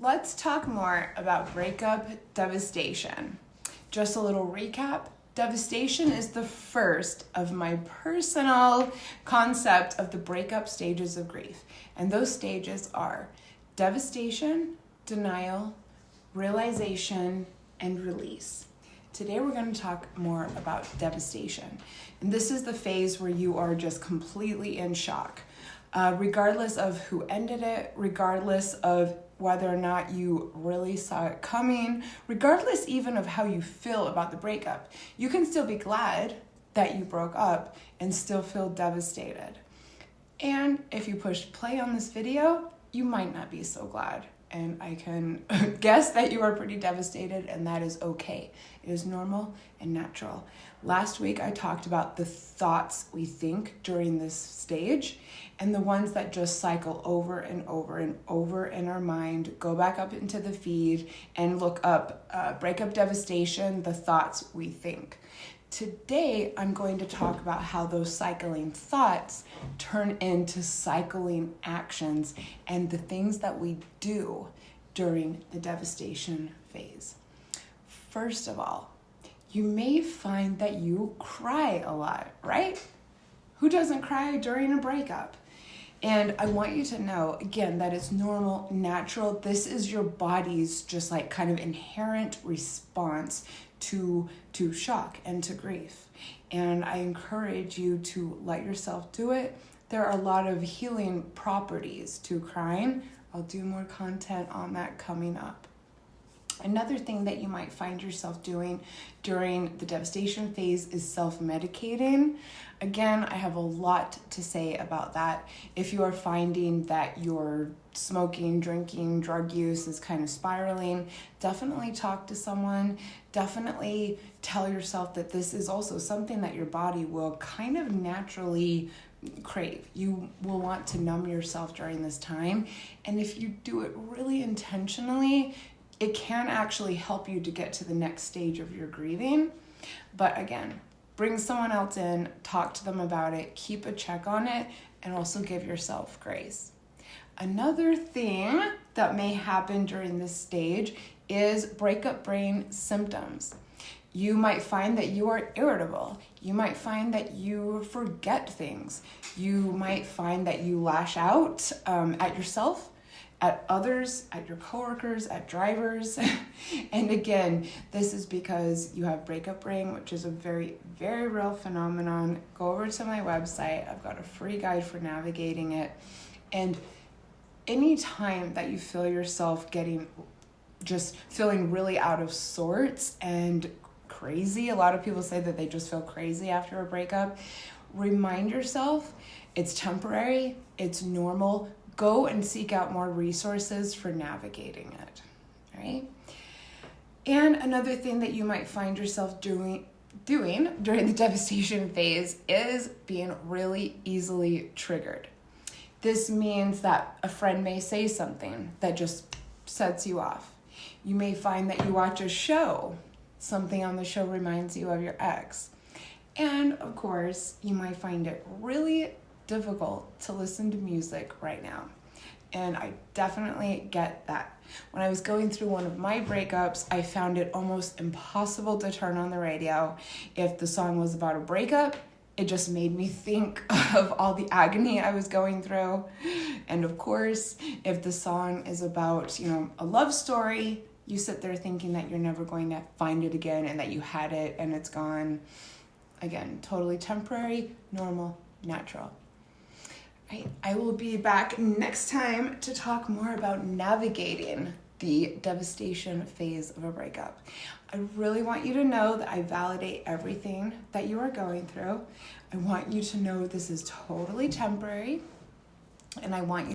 Let's talk more about breakup devastation. Just a little recap. Devastation is the first of my personal concept of the breakup stages of grief. And those stages are devastation, denial, realization, and release. Today we're going to talk more about devastation. And this is the phase where you are just completely in shock. Regardless of who ended it, regardless of whether or not you really saw it coming, regardless even of how you feel about the breakup, you can still be glad that you broke up and still feel devastated. And if you pushed play on this video, you might not be so glad. And I can guess that you are pretty devastated, and that is okay. It is normal and natural. Last week, I talked about the thoughts we think during this stage and the ones that just cycle over and over and over in our mind. Go back up into the feed and look up breakup devastation, the thoughts we think. Today, I'm going to talk about how those cycling thoughts turn into cycling actions and the things that we do during the devastation phase. First of all, you may find that you cry a lot, right? Who doesn't cry during a breakup? And I want you to know, again, that it's normal, natural. This is your body's just like kind of inherent response to shock and to grief. And I encourage you to let yourself do it. There are a lot of healing properties to crying. I'll do more content on that coming up. Another thing that you might find yourself doing during the devastation phase is self-medicating. Again, I have a lot to say about that. If you are finding that your smoking, drinking, drug use is kind of spiraling, definitely talk to someone. Definitely tell yourself that this is also something that your body will kind of naturally crave. You will want to numb yourself during this time. And if you do it really intentionally, it can actually help you to get to the next stage of your grieving. But again, bring someone else in, talk to them about it, keep a check on it, and also give yourself grace. Another thing that may happen during this stage is breakup brain symptoms. You might find that you are irritable. You might find that you forget things. You might find that you lash out at yourself, at others, at your coworkers, at drivers. And again, this is because you have breakup brain, which is a very, very real phenomenon. Go over to my website. I've got a free guide for navigating it. And anytime that you feel yourself just feeling really out of sorts and crazy, a lot of people say that they just feel crazy after a breakup, remind yourself it's temporary, it's normal. Go and seek out more resources for navigating it, right? And another thing that you might find yourself doing during the devastation phase is being really easily triggered. This means that a friend may say something that just sets you off. You may find that you watch a show, something on the show reminds you of your ex. And of course, you might find it really difficult to listen to music right now. And I definitely get that. When I was going through one of my breakups, I found it almost impossible to turn on the radio. If the song was about a breakup, it just made me think of all the agony I was going through. And of course, if the song is about, a love story, you sit there thinking that you're never going to find it again and that you had it and it's gone. Again, totally temporary, normal, natural. Right. I will be back next time to talk more about navigating the devastation phase of a breakup. I really want you to know that I validate everything that you are going through. I want you to know this is totally temporary, and I want you